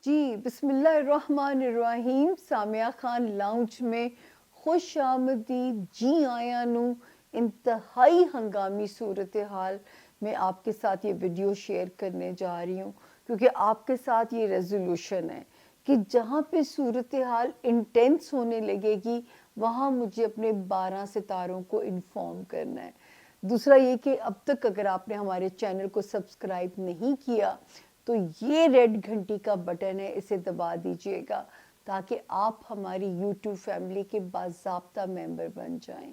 جی بسم اللہ الرحمن الرحیم. سامیہ خان لاؤنج میں خوش آمدید. جی آیا نو انتہائی ہنگامی صورتحال میں آپ کے ساتھ یہ ویڈیو شیئر کرنے جا رہی ہوں، کیونکہ آپ کے ساتھ یہ ریزولوشن ہے کہ جہاں پہ صورتحال انٹینس ہونے لگے گی وہاں مجھے اپنے 12 ستاروں کو انفارم کرنا ہے. دوسرا یہ کہ اب تک اگر آپ نے ہمارے چینل کو سبسکرائب نہیں کیا تو یہ ریڈ گھنٹی کا بٹن ہے، اسے دبا دیجئے گا تاکہ آپ ہماری یوٹیوب فیملی کے باضابطہ ممبر بن جائیں.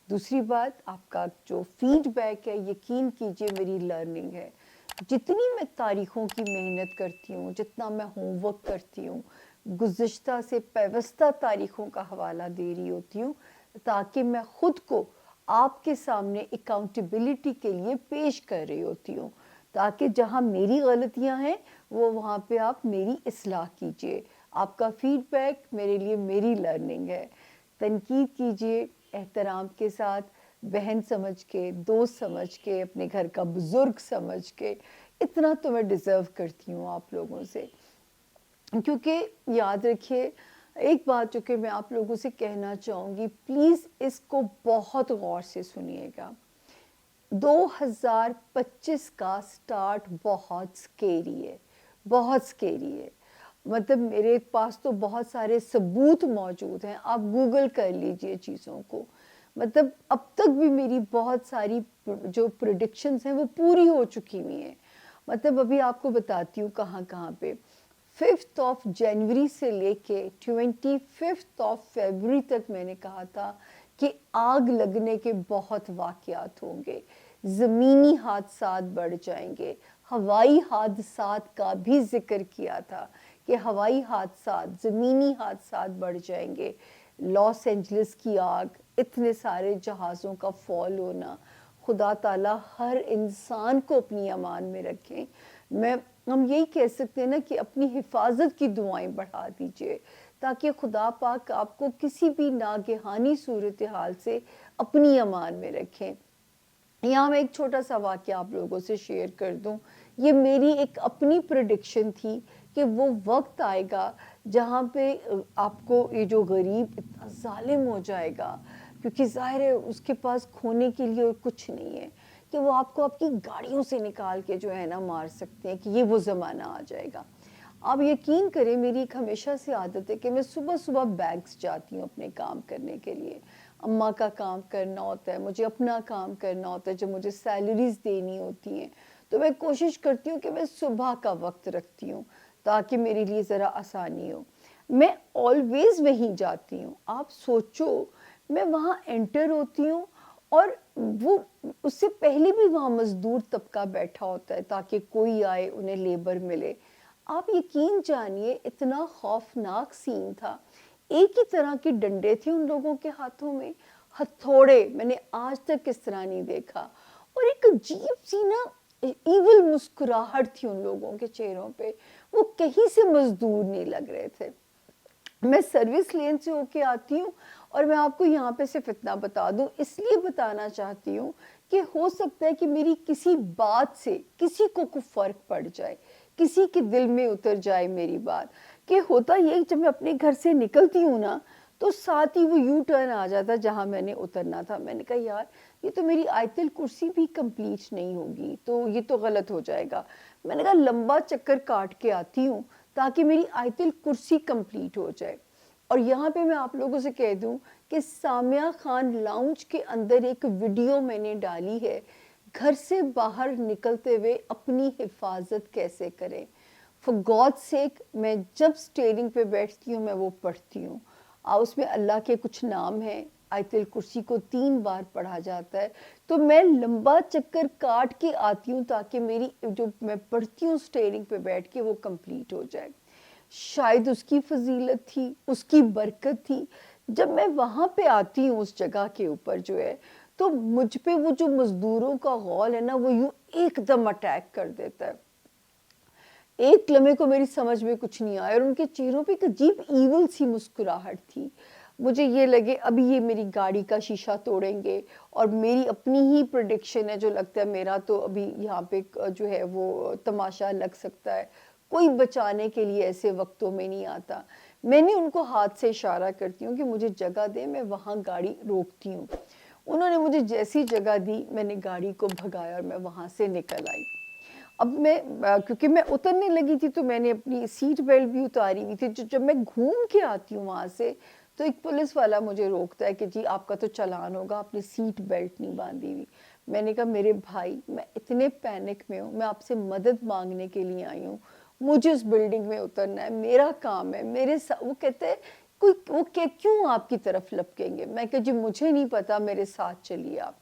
دوسری بات، آپ کا جو فیڈ بیک ہے یقین کیجئے میری لرننگ ہے. جتنی میں تاریخوں کی محنت کرتی ہوں، جتنا میں ہوم ورک کرتی ہوں، گزشتہ سے پیوستہ تاریخوں کا حوالہ دے رہی ہوتی ہوں تاکہ میں خود کو آپ کے سامنے اکاؤنٹیبلٹی کے لیے پیش کر رہی ہوتی ہوں، تاکہ جہاں میری غلطیاں ہیں وہ وہاں پہ آپ میری اصلاح کیجئے. آپ کا فیڈ بیک میرے لیے میری لرننگ ہے. تنقید کیجئے احترام کے ساتھ، بہن سمجھ کے، دوست سمجھ کے، اپنے گھر کا بزرگ سمجھ کے. اتنا تو میں ڈیزرو کرتی ہوں آپ لوگوں سے، کیونکہ یاد رکھیے ایک بات جو کہ میں آپ لوگوں سے کہنا چاہوں گی، پلیز اس کو بہت غور سے سنیے گا. 2025 کا سٹارٹ بہت سکیری ہے، بہت سکیری ہے. مطلب میرے پاس تو بہت سارے ثبوت موجود ہیں، آپ گوگل کر لیجئے چیزوں کو. مطلب اب تک بھی میری بہت ساری جو پریڈکشنز ہیں وہ پوری ہو چکی ہوئی ہیں. مطلب ابھی آپ کو بتاتی ہوں کہاں کہاں پہ. 5 جنوری سے لے کے 25 فیبروری تک میں نے کہا تھا کہ آگ لگنے کے بہت واقعات ہوں گے، زمینی حادثات بڑھ جائیں گے. ہوائی حادثات کا بھی ذکر کیا تھا کہ ہوائی حادثات، زمینی حادثات بڑھ جائیں گے. لاس اینجلس کی آگ، اتنے سارے جہازوں کا فال ہونا. خدا تعالیٰ ہر انسان کو اپنی امان میں رکھیں. ہم یہی کہہ سکتے ہیں نا کہ اپنی حفاظت کی دعائیں بڑھا دیجئے تاکہ خدا پاک آپ کو کسی بھی ناگہانی صورتحال سے اپنی امان میں رکھیں. یہاں میں ایک چھوٹا سا واقعہ آپ لوگوں سے شیئر کر دوں. یہ میری ایک اپنی پریڈکشن تھی کہ وہ وقت آئے گا جہاں پہ آپ کو یہ جو غریب اتنا ظالم ہو جائے گا، کیونکہ ظاہر ہے اس کے پاس کھونے کے لیے کچھ نہیں ہے، کہ وہ آپ کو آپ کی گاڑیوں سے نکال کے جو ہے نا مار سکتے ہیں، کہ یہ وہ زمانہ آ جائے گا. آپ یقین کریں میری ایک ہمیشہ سے عادت ہے کہ میں صبح صبح بینکس جاتی ہوں اپنے کام کرنے کے لیے. اماں کا کام کرنا ہوتا ہے، مجھے اپنا کام کرنا ہوتا ہے، جب مجھے سیلریز دینی ہوتی ہیں تو میں کوشش کرتی ہوں کہ میں صبح کا وقت رکھتی ہوں تاکہ میرے لیے ذرا آسانی ہو. میں آلویز وہیں جاتی ہوں. آپ سوچو میں وہاں انٹر ہوتی ہوں اور وہ اس سے پہلے بھی وہاں مزدور طبقہ بیٹھا ہوتا ہے تاکہ کوئی آئے انہیں لیبر ملے. آپ یقین جانیے اتنا خوفناک سین تھا. ایک ہی طرح کے ڈنڈے تھے ان لوگوں کے ہاتھوں میں، ہتھوڑے. میں نے آج تک اس طرح نہیں دیکھا. اور ایک عجیب سی نا ایول مسکراہٹ تھی ان لوگوں کے چہروں پہ. وہ کہیں سے مزدور نہیں لگ رہے تھے. میں سروس لین سے ہو کے آتی ہوں اور میں آپ کو یہاں پہ صرف اتنا بتا دوں، اس لیے بتانا چاہتی ہوں کہ ہو سکتا ہے کہ میری کسی بات سے کسی کو کوئی فرق پڑ جائے، کسی کے دل میں اتر جائے میری بات. کہ ہوتا یہ جب میں اپنے گھر سے نکلتی ہوں نا تو ساتھ ہی وہ یو ٹرن آ جاتا جہاں میں نے اترنا تھا. میں نے کہا یار یہ تو میری آیت الکرسی بھی کمپلیٹ نہیں ہوگی، تو یہ تو غلط ہو جائے گا. میں نے کہا لمبا چکر کاٹ کے آتی ہوں تاکہ میری آیت الکرسی کمپلیٹ ہو جائے. اور یہاں پہ میں آپ لوگوں سے کہہ دوں کہ سامیہ خان لاؤنج کے اندر ایک ویڈیو میں نے ڈالی ہے، گھر سے باہر نکلتے ہوئے اپنی حفاظت کیسے کریں. فار گاڈ سیک میں جب سٹیئرنگ پہ بیٹھتی ہوں میں وہ پڑھتی ہوں. اس میں اللہ کے کچھ نام ہیں، آیت الکرسی کو 3 بار پڑھا جاتا ہے. تو میں لمبا چکر کاٹ کے آتی ہوں تاکہ میری جو میں پڑھتی ہوں سٹیئرنگ پہ بیٹھ کے وہ کمپلیٹ ہو جائے. شاید اس کی فضیلت تھی، اس کی برکت تھی. جب میں وہاں پہ آتی ہوں اس جگہ کے اوپر جو ہے تو مجھ پہ وہ جو مزدوروں کا غول ہے نا وہ یوں ایک دم اٹیک کر دیتا ہے. ایک لمحے کو میری سمجھ میں کچھ نہیں آیا اور ان کے چہروں پہ ایک عجیب ایول سی مسکراہٹ تھی. مجھے یہ لگے ابھی یہ میری گاڑی کا شیشہ توڑیں گے. اور میری اپنی ہی پریڈکشن ہے، جو لگتا ہے میرا تو ابھی یہاں پہ جو ہے وہ تماشا لگ سکتا ہے. کوئی بچانے کے لیے ایسے وقتوں میں نہیں آتا. میں نے ان کو ہاتھ سے اشارہ کرتی ہوں کہ مجھے جگہ دے, میں وہاں گاڑی روکتی ہوں. انہوں نے مجھے جیسی جگہ دی, میں نے گاڑی کو بھگایا اور میں وہاں سے نکل آئی. اب میں کیونکہ میں اترنے لگی تھی تو میں نے اپنی سیٹ بیلٹ بھی اتاری ہوئی تھی. جب میں گھوم کے آتی ہوں وہاں سے تو ایک پولیس والا مجھے روکتا ہے کہ جی آپ کا تو چلان ہوگا, آپ نے سیٹ بیلٹ نہیں باندھی ہوئی. میں نے کہا میرے بھائی میں اتنے پینک میں ہوں, میں آپ سے مدد مانگنے کے لیے آئی ہوں, مجھے اس بلڈنگ میں اترنا ہے, میرا کام ہے, وہ کہتے ہیں وہ کیوں آپ کی طرف لپکیں گے. میں کہا جی مجھے نہیں پتا, میرے ساتھ چلیے آپ.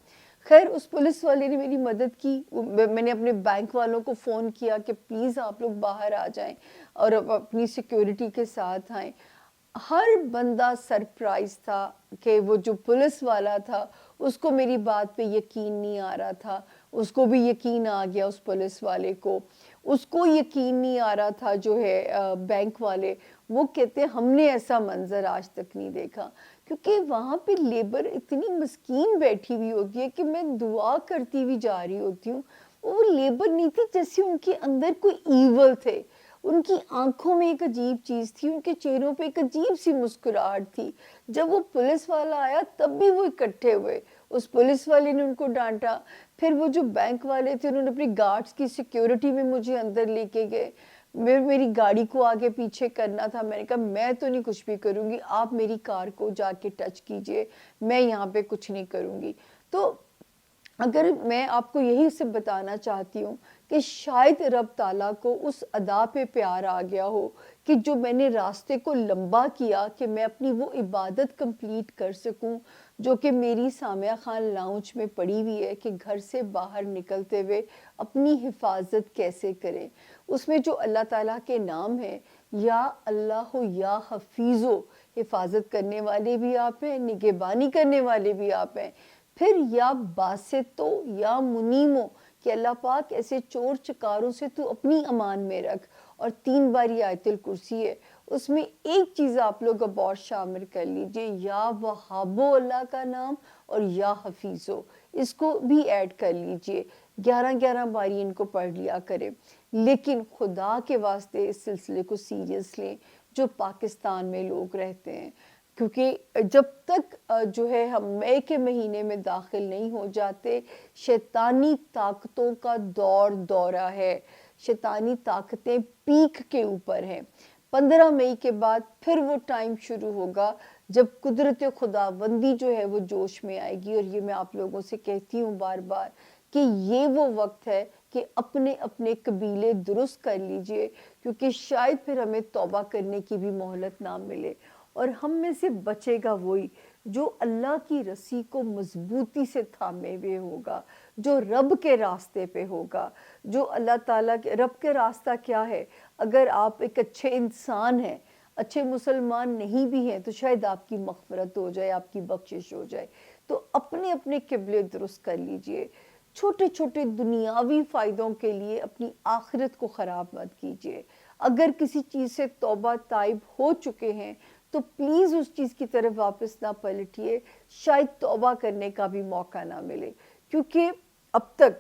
خیر اس پولیس والے نے میری مدد کی. میں نے اپنے بینک والوں کو فون کیا کہ پلیز آپ لوگ باہر آ جائیں اور اپنی سیکیورٹی کے ساتھ آئیں. ہر بندہ سرپرائز تھا کہ وہ جو پولیس والا تھا اس کو میری بات پہ یقین نہیں آ رہا تھا, اس کو بھی یقین آ گیا اس پولیس والے کو. اس کو یقین نہیں آ رہا تھا جو ہے بینک والے, وہ کہتے ہیں ہم نے ایسا منظر آج تک نہیں دیکھا. کیونکہ وہاں پہ لیبر اتنی مسکین بیٹھی ہوئی ہوتی ہے کہ میں دعا کرتی ہوئی جا رہی ہوتی ہوں. وہ لیبر نہیں تھی جیسے ان کے اندر کوئی ایول تھے, ان کی آنکھوں میں ایک عجیب چیز تھی, ان کے چہروں پہ ایک عجیب سی مسکراہٹ تھی. جب وہ پولیس والا آیا تب بھی وہ اکٹھے ہوئے, اس پولیس والے نے ان کو ڈانٹا. پھر وہ جو بینک والے تھے انہوں نے اپنی گارڈز کی سیکیورٹی میں مجھے اندر لے کے گئے. میری گاڑی کو آگے پیچھے کرنا تھا. میں نے کہا میں تو نہیں کچھ بھی کروں گی, آپ میری کار کو جا کے ٹچ کیجئے, میں یہاں پہ کچھ نہیں کروں گی. تو اگر میں آپ کو یہی سے بتانا چاہتی ہوں کہ شاید رب تعالیٰ کو اس ادا پہ پیار آ گیا ہو کہ جو میں نے راستے کو لمبا کیا کہ میں اپنی وہ عبادت کمپلیٹ کر سکوں جو کہ میری سامیہ خان لاؤنج میں پڑی ہوئی ہے کہ گھر سے باہر نکلتے ہوئے اپنی حفاظت کیسے کریں. اس میں جو اللہ تعالیٰ کے نام ہیں, یا اللہ یا حفیظو, حفاظت کرنے والے بھی آپ ہیں, نگہبانی کرنے والے بھی آپ ہیں. پھر یا باسطو یا منیمو, کہ اللہ پاک ایسے چور چکاروں سے تو اپنی امان میں رکھ. اور 3 بار یہ آیت الکرسی ہے, اس میں ایک چیز آپ لوگ اب اور شامل کر لیجئے, یا وہابو اللہ کا نام اور یا حفیظو, اس کو بھی ایڈ کر لیجئے. 11 باری ان کو پڑھ لیا کرے. لیکن خدا کے واسطے اس سلسلے کو سیریس لیں جو پاکستان میں لوگ رہتے ہیں, کیونکہ جب تک جو ہے ہم مئی کے مہینے میں داخل نہیں ہو جاتے, شیطانی طاقتوں کا دورہ ہے, شیطانی طاقتیں پیک کے اوپر ہیں. 15 مئی کے بعد پھر وہ ٹائم شروع ہوگا جب قدرت خداوندی جو ہے وہ جوش میں آئے گی. اور یہ میں آپ لوگوں سے کہتی ہوں بار بار کہ یہ وہ وقت ہے کہ اپنے اپنے قبیلے درست کر لیجئے, کیونکہ شاید پھر ہمیں توبہ کرنے کی بھی مہلت نہ ملے. اور ہم میں سے بچے گا وہی جو اللہ کی رسی کو مضبوطی سے تھامے ہوئے ہوگا, جو رب کے راستے پہ ہوگا, جو اللہ تعالیٰ کے رب کے راستہ کیا ہے. اگر آپ ایک اچھے انسان ہیں, اچھے مسلمان نہیں بھی ہیں, تو شاید آپ کی مغفرت ہو جائے, آپ کی بخشش ہو جائے. تو اپنے اپنے قبلے درست کر لیجئے. چھوٹے چھوٹے دنیاوی فائدوں کے لیے اپنی آخرت کو خراب مت کیجئے. اگر کسی چیز سے توبہ تائب ہو چکے ہیں تو پلیز اس چیز کی طرف واپس نہ پلٹیے, شاید توبہ کرنے کا بھی موقع نہ ملے. کیونکہ اب تک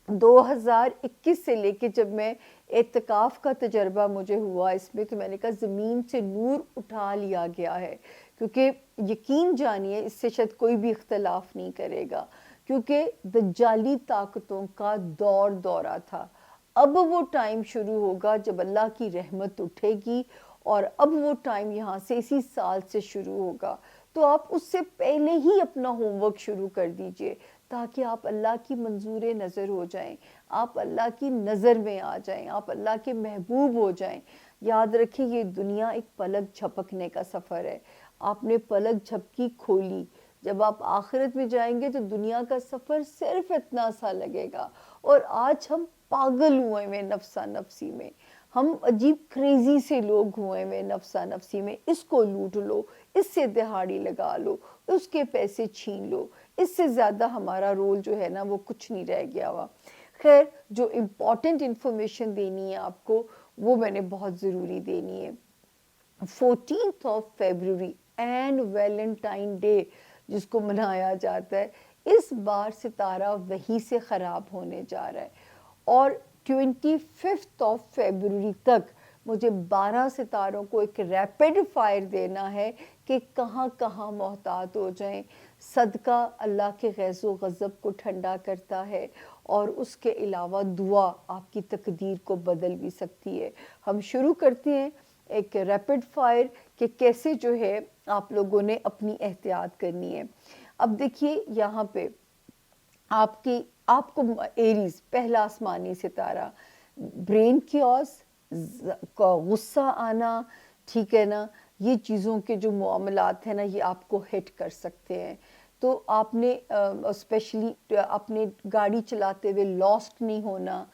2021 سے لے کے جب میں اعتکاف کا تجربہ مجھے ہوا اس میں, تو میں نے کہا زمین سے نور اٹھا لیا گیا ہے. کیونکہ یقین جانیے اس سے شاید کوئی بھی اختلاف نہیں کرے گا, کیونکہ دجالی طاقتوں کا دورہ تھا. اب وہ ٹائم شروع ہوگا جب اللہ کی رحمت اٹھے گی, اور اب وہ ٹائم یہاں سے اسی سال سے شروع ہوگا. تو آپ اس سے پہلے ہی اپنا ہوم ورک شروع کر دیجئے تاکہ آپ اللہ کی منظور نظر ہو جائیں, آپ اللہ کی نظر میں آ جائیں, آپ اللہ کے محبوب ہو جائیں. یاد رکھیں یہ دنیا ایک پلک جھپکنے کا سفر ہے. آپ نے پلک جھپکی کھولی, جب آپ آخرت میں جائیں گے تو دنیا کا سفر صرف اتنا سا لگے گا. اور آج ہم پاگل ہوئے ہیں نفسا نفسی میں, ہم عجیب کریزی سے لوگ ہوئے ہیں نفسا نفسی میں. اس کو لوٹ لو, اس سے دہاڑی لگا لو, اس کے پیسے چھین لو, اس سے زیادہ ہمارا رول جو ہے نا وہ کچھ نہیں رہ گیا ہوا. خیر جو امپورٹنٹ انفارمیشن دینی ہے آپ کو وہ میں نے بہت ضروری دینی ہے. 14 فیبروری اینڈ ویلنٹائن ڈے جس کو منایا جاتا ہے, اس بار ستارہ وہی سے خراب ہونے جا رہا ہے. اور 25 فیبروری تک مجھے 12 ستاروں کو ایک ریپڈ فائر دینا ہے کہ کہاں کہاں محتاط ہو جائیں. صدقہ اللہ کے غیظ و غضب کو ٹھنڈا کرتا ہے اور اس کے علاوہ دعا آپ کی تقدیر کو بدل بھی سکتی ہے. ہم شروع کرتے ہیں ایک ریپڈ فائر کہ کیسے جو ہے آپ لوگوں نے اپنی احتیاط کرنی ہے. اب دیکھیے یہاں پہ آپ کو ایریز پہلا آسمانی ستارہ، برین کیوس، غصہ آنا، ٹھیک ہے نا، یہ چیزوں کے جو معاملات ہیں نا یہ آپ کو ہٹ کر سکتے ہیں. تو آپ نے اسپیشلی اپنے گاڑی چلاتے ہوئے لاسٹ نہیں ہونا.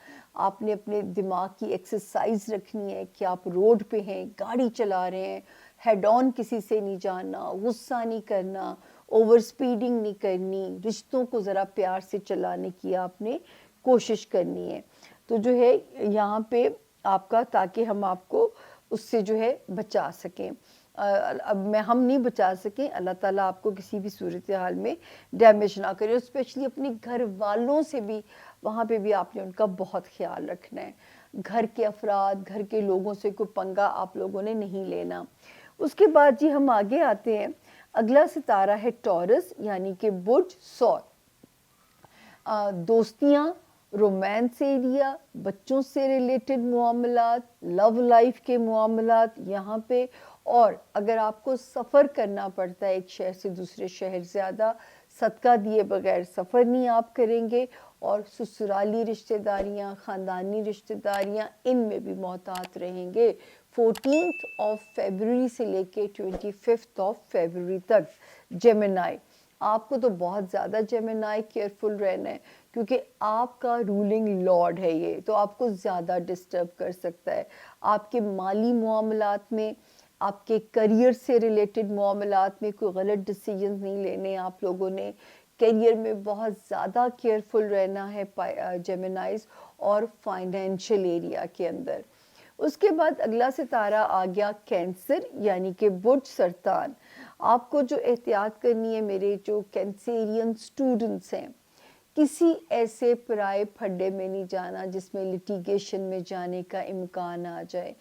آپ نے اپنے دماغ کی ایکسرسائز رکھنی ہے کہ آپ روڈ پہ ہیں، گاڑی چلا رہے ہیں، ہیڈ آن کسی سے نہیں جانا، غصہ نہیں کرنا، اوور سپیڈنگ نہیں کرنی، رشتوں کو ذرا پیار سے چلانے کی آپ نے کوشش کرنی ہے. تو جو ہے یہاں پہ آپ کا، تاکہ ہم آپ کو اس سے جو ہے بچا سکیں. اب ہم نہیں بچا سکیں، اللہ تعالیٰ آپ کو کسی بھی صورتحال میں ڈیمیج نہ کرے. اسپیشلی اپنی گھر والوں سے بھی، وہاں پہ بھی آپ نے ان کا بہت خیال رکھنا ہے. گھر کے افراد، گھر کے لوگوں سے کوئی پنگا آپ لوگوں نے نہیں لینا. اس کے بعد جی ہم آگے آتے ہیں. اگلا ستارہ ہے ٹورس یعنی کہ برج ثور. دوستیاں، رومانس ایریا، بچوں سے ریلیٹڈ معاملات، لو لائف کے معاملات یہاں پہ. اور اگر آپ کو سفر کرنا پڑتا ہے ایک شہر سے دوسرے شہر، زیادہ صدقہ دیے بغیر سفر نہیں آپ کریں گے. اور سسرالی رشتہ داریاں، خاندانی رشتہ داریاں، ان میں بھی محتاط رہیں گے. 14 فیبروری سے لے کے 25 فیبروری تک. جیمنائی، آپ کو تو بہت زیادہ جیمنائی کیئرفل رہنا ہے کیونکہ آپ کا رولنگ لارڈ ہے یہ، تو آپ کو زیادہ ڈسٹرب کر سکتا ہے. آپ کے مالی معاملات میں، آپ کے کریئر سے ریلیٹڈ معاملات میں کوئی غلط ڈیسیژنز نہیں لینے آپ لوگوں نے. کیریئر میں بہت زیادہ کیئرفل رہنا ہے جیمنائز، اور فائنینشیل ایریا کے اندر. اس کے بعد اگلا ستارہ آ گیا کینسر یعنی کہ برج سرطان. آپ کو جو احتیاط کرنی ہے میرے جو کینسیرین سٹوڈنٹس ہیں، کسی ایسے پرائے پھڈے میں نہیں جانا جس میں لٹیگیشن میں جانے کا امکان آ جائے.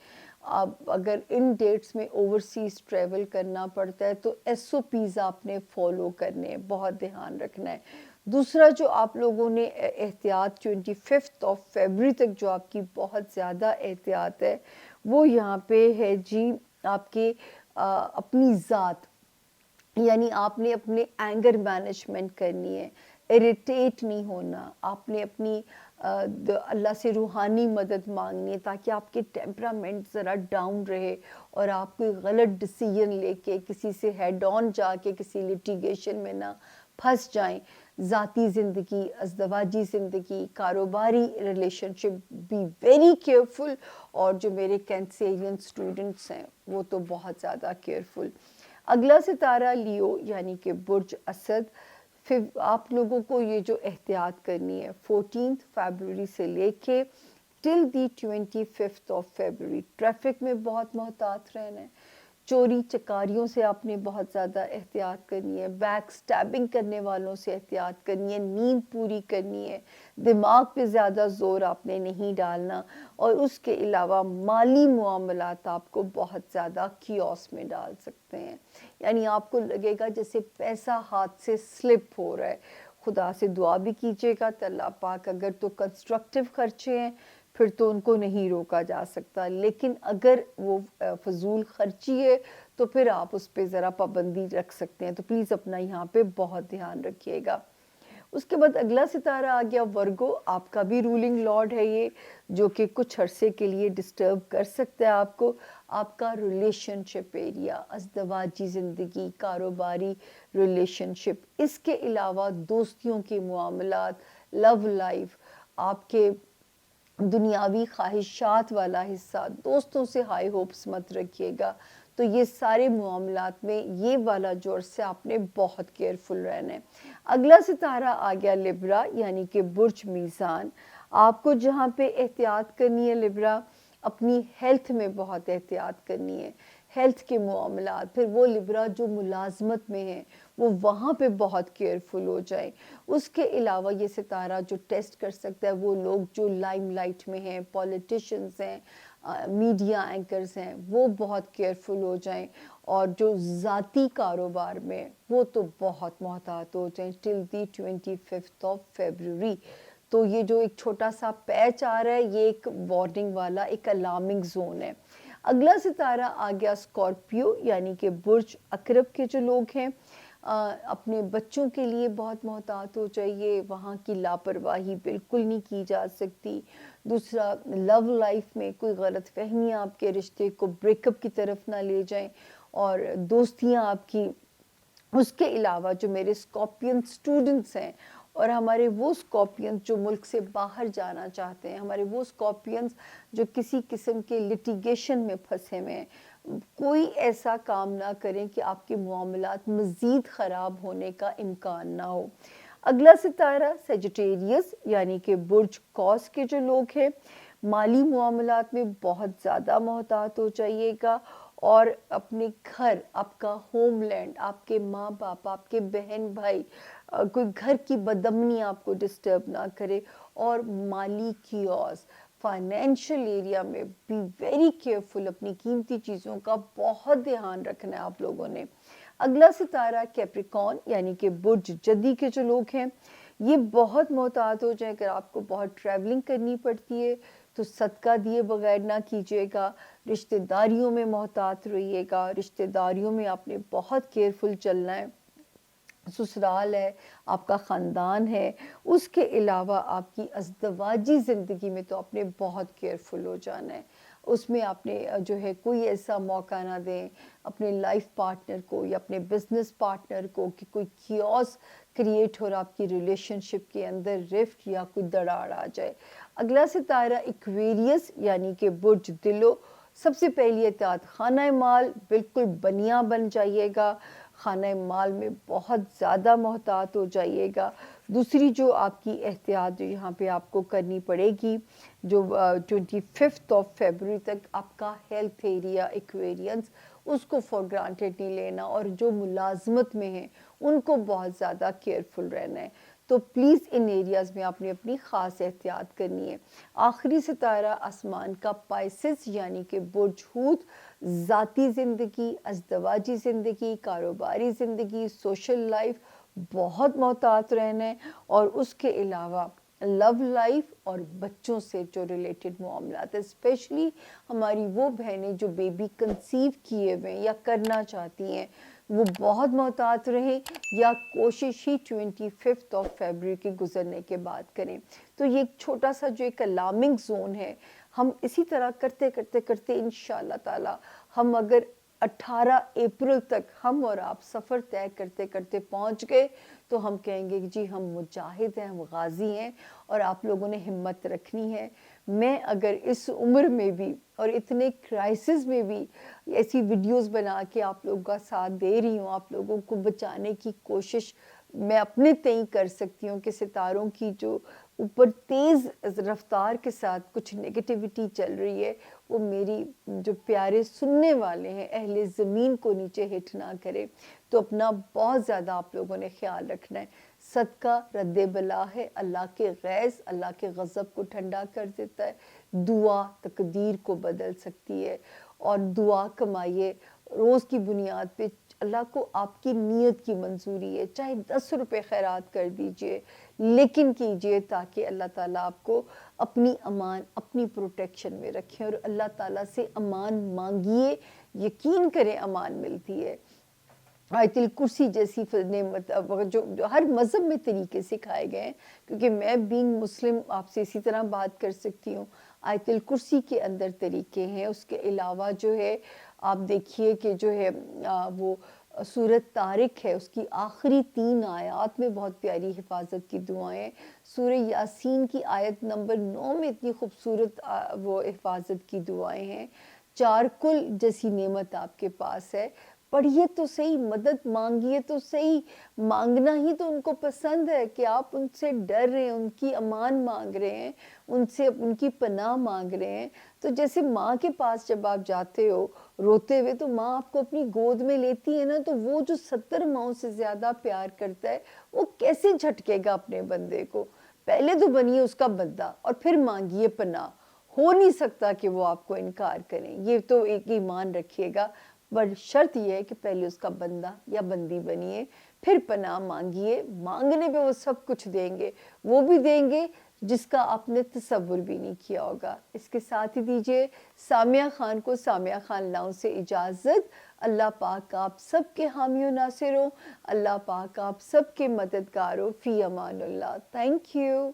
آپ اگر ان ڈیٹس میں اوورسیز ٹریول کرنا پڑتا ہے تو ایس او پیز آپ نے فالو کرنے ہیں، بہت دھیان رکھنا ہے. دوسرا جو آپ لوگوں نے احتیاط 25 فیبروری تک جو آپ کی بہت زیادہ احتیاط ہے وہ یہاں پہ ہے جی آپ کے اپنی ذات، یعنی آپ نے اپنے اینگر مینجمنٹ کرنی ہے. اریٹیٹ نہیں ہونا. آپ نے اپنی اللہ سے روحانی مدد مانگنی ہے تاکہ آپ کے ٹیمپرامنٹ ذرا ڈاؤن رہے اور آپ کوئی غلط ڈیسیژن لے کے کسی سے ہیڈ آن جا کے کسی لٹیگیشن میں نہ پھنس جائیں. ذاتی زندگی، ازدواجی زندگی، کاروباری relationship be very careful. اور جو میرے کینسیرین اسٹوڈنٹس ہیں وہ تو بہت زیادہ کیئرفل. اگلا ستارہ لیو یعنی کہ برج اسد. پھر آپ لوگوں کو یہ جو احتیاط کرنی ہے 14 فیبروری سے لے کے ٹل دی 25 فیبروری. ٹریفک میں بہت محتاط رہنا ہے. چوری چکاریوں سے آپ نے بہت زیادہ احتیاط کرنی ہے. بیک سٹیبنگ کرنے والوں سے احتیاط کرنی ہے. نیند پوری کرنی ہے. دماغ پہ زیادہ زور آپ نے نہیں ڈالنا. اور اس کے علاوہ مالی معاملات آپ کو بہت زیادہ کیوس میں ڈال سکتے ہیں. یعنی آپ کو لگے گا جیسے پیسہ ہاتھ سے سلپ ہو رہا ہے. خدا سے دعا بھی کیجیے گا تو اللہ پاک اگر تو کنسٹرکٹیو خرچے ہیں پھر تو ان کو نہیں روکا جا سکتا، لیکن اگر وہ فضول خرچی ہے تو پھر آپ اس پہ ذرا پابندی رکھ سکتے ہیں. تو پلیز اپنا یہاں پہ بہت دھیان رکھیے گا. اس کے بعد اگلا ستارہ آ گیا ورگو. آپ کا بھی رولنگ لارڈ ہے یہ، جو کہ کچھ عرصے کے لیے ڈسٹرب کر سکتا ہے آپ کو. آپ کا ریلیشن شپ ایریا، ازدواجی زندگی، کاروباری ریلیشن شپ، اس کے علاوہ دوستیوں کے معاملات، لو لائف، آپ کے دنیاوی خواہشات والا حصہ، دوستوں سے ہائی ہوپس مت رکھیے گا. تو یہ سارے معاملات میں یہ والا جو عرصہ آپ نے بہت کیئرفل رہنا ہے. اگلا ستارہ آ گیا لبرا یعنی کہ برج میزان. آپ کو جہاں پہ احتیاط کرنی ہے لبرا، اپنی ہیلتھ میں بہت احتیاط کرنی ہے. ہیلتھ کے معاملات. پھر وہ لبرا جو ملازمت میں ہیں وہ وہاں پہ بہت کیئرفل ہو جائیں. اس کے علاوہ یہ ستارہ جو ٹیسٹ کر سکتا ہے وہ لوگ جو لائم لائٹ میں ہیں, پولیٹیشنز ہیں, میڈیا اینکرز ہیں, وہ بہت کیئرفل ہو جائیں. اور جو ذاتی کاروبار میں وہ تو بہت محتاط ہو جائیں ٹل دی 25th of February. تو یہ جو ایک چھوٹا سا پیچ آ رہا ہے یہ ایک وارننگ والا, ایک الارمنگ زون ہے. اگلا ستارہ آ گیا اسکارپیو یعنی کہ برج عقرب کے جو لوگ ہیں, اپنے بچوں کے لیے بہت محتاط ہو جائیے, وہاں کی لاپرواہی بالکل نہیں کی جا سکتی. دوسرا, لو لائف میں کوئی غلط فہمیاں آپ کے رشتے کو بریک اپ کی طرف نہ لے جائیں, اور دوستیاں آپ کی. اس کے علاوہ جو میرے اسکارپین اسٹوڈنٹس ہیں اور ہمارے وہ اسکارپینز جو ملک سے باہر جانا چاہتے ہیں, ہمارے وہ اسکارپینز جو کسی قسم کے لٹیگیشن میں پھنسے ہوئے ہیں, کوئی ایسا کام نہ کریں کہ آپ کے معاملات مزید خراب ہونے کا امکان نہ ہو. اگلا ستارہ سیجیٹیریس یعنی کہ برج قوس کے جو لوگ ہیں, مالی معاملات میں بہت زیادہ محتاط ہو جائیے گا, اور اپنے گھر, آپ کا ہوم لینڈ, آپ کے ماں باپ, آپ کے بہن بھائی, کوئی گھر کی بدامنی آپ کو ڈسٹرب نہ کرے. اور مالی کیوس, فائنینشیل ایریا میں بی ویری کیئرفل, اپنی قیمتی چیزوں کا بہت دھیان رکھنا ہے آپ لوگوں نے. اگلا ستارہ کیپریکون یعنی کہ برج جدی کے جو لوگ ہیں, یہ بہت محتاط ہو جائیں. اگر آپ کو بہت ٹریولنگ کرنی پڑتی ہے تو صدقہ دیے بغیر نہ کیجیے گا. رشتہ داریوں میں محتاط رہیے گا, رشتہ داریوں میں آپ نے بہت کیئرفل چلنا ہے. سسرال ہے, آپ کا خاندان ہے, اس کے علاوہ آپ کی ازدواجی زندگی میں تو آپ نے بہت کیئرفل ہو جانا ہے. اس میں آپ نے جو ہے کوئی ایسا موقع نہ دیں اپنے لائف پارٹنر کو یا اپنے بزنس پارٹنر کو کہ کوئی کیوس کریٹ ہو اور آپ کی ریلیشن شپ کے اندر رفٹ یا کوئی دراڑ آ جائے. اگلا ستارہ ایکویریس یعنی کہ برج دلو. سب سے پہلی احتیاط, خانہ مال بالکل بنیا بن جائیے گا, خانہ مال میں بہت زیادہ محتاط ہو جائیے گا. دوسری جو آپ کی احتیاط جو یہاں پہ آپ کو کرنی پڑے گی, جو 25th of February تک آپ کا ہیلتھ ایریا ایکویرینس, اس کو فار گرانٹیڈ نہیں لینا, اور جو ملازمت میں ہیں ان کو بہت زیادہ کیئرفل رہنا ہے. تو پلیز ان ایریاز میں آپ نے اپنی خاص احتیاط کرنی ہے. آخری ستارہ آسمان کا پائسس یعنی کہ برج حوت. ذاتی زندگی, ازدواجی زندگی, کاروباری زندگی, سوشل لائف, بہت محتاط رہنا ہے. اور اس کے علاوہ لو لائف اور بچوں سے جو ریلیٹڈ معاملات, اسپیشلی ہماری وہ بہنیں جو بیبی کنسیو کیے ہوئے یا کرنا چاہتی ہیں, وہ بہت محتاط رہیں یا کوشش ہی 25th of February کے گزرنے کے بعد کریں. تو یہ ایک چھوٹا سا جو ایک الارمنگ زون ہے, ہم اسی طرح کرتے کرتے کرتے انشاءاللہ تعالی ہم اگر 18 اپریل تک ہم اور آپ سفر طے کرتے کرتے پہنچ گئے تو ہم کہیں گے کہ جی ہم مجاہد ہیں, ہم غازی ہیں, اور آپ لوگوں نے ہمت رکھنی ہے. میں اگر اس عمر میں بھی اور اتنے کرائسس میں بھی ایسی ویڈیوز بنا کے آپ لوگوں کا ساتھ دے رہی ہوں, آپ لوگوں کو بچانے کی کوشش میں اپنے تئیں کر سکتی ہوں کہ ستاروں کی جو اوپر تیز رفتار کے ساتھ کچھ نیگیٹیوٹی چل رہی ہے وہ میری جو پیارے سننے والے ہیں اہل زمین کو نیچے ہٹ نہ کرے. تو اپنا بہت زیادہ آپ لوگوں نے خیال رکھنا ہے. صدقہ رد بلا ہے, اللہ کے غیظ, اللہ کے غضب کو ٹھنڈا کر دیتا ہے. دعا تقدیر کو بدل سکتی ہے, اور دعا کمائیے روز کی بنیاد پہ. اللہ کو آپ کی نیت کی منظوری ہے, چاہے 10 روپے خیرات کر دیجئے, لیکن کیجئے تاکہ اللہ تعالیٰ آپ کو اپنی امان, اپنی پروٹیکشن میں رکھیں. اور اللہ تعالیٰ سے امان مانگیے, یقین کریں امان ملتی ہے. آیت الکرسی جیسی نعمت جو ہر مذہب میں طریقے سکھائے گئے ہیں, کیونکہ میں بینگ مسلم آپ سے اسی طرح بات کر سکتی ہوں. آیت الکرسی کے اندر طریقے ہیں. اس کے علاوہ جو ہے آپ دیکھیے کہ جو ہے وہ سورۃ طارق ہے, اس کی آخری 3 آیات میں بہت پیاری حفاظت کی دعائیں. سورہ یاسین کی آیت نمبر 9 میں اتنی خوبصورت وہ حفاظت کی دعائیں ہیں. 4 کل جیسی نعمت آپ کے پاس ہے. پڑھیے تو صحیح، مدد مانگیے تو صحیح. مانگنا ہی تو ان کو پسند ہے کہ آپ ان سے ڈر رہے ہیں، ان کی امان مانگ رہے ہیں، ان سے ان کی پناہ مانگ رہے ہیں. تو جیسے ماں کے پاس جب آپ جاتے ہو روتے ہوئے تو ماں آپ کو اپنی گود میں لیتی ہے نا، تو وہ جو 70 ماؤں سے زیادہ پیار کرتا ہے وہ کیسے جھٹکے گا اپنے بندے کو. پہلے تو بنیے اس کا بندہ اور پھر مانگیے پناہ. ہو نہیں سکتا کہ وہ آپ کو انکار کریں، یہ تو ایک ایمان رکھیے گا. پر شرط یہ ہے کہ پہلے اس کا بندہ یا بندی بنیے، پھر پناہ مانگیے. مانگنے پہ وہ سب کچھ دیں گے، وہ بھی دیں گے جس کا آپ نے تصور بھی نہیں کیا ہوگا. اس کے ساتھ ہی دیجئے سامیہ خان کو سامیہ خان لاؤں سے اجازت. اللہ پاک آپ سب کے حامی و ناصر ہو، اللہ پاک آپ سب کے مددگار ہو. فی امان اللہ. Thank you.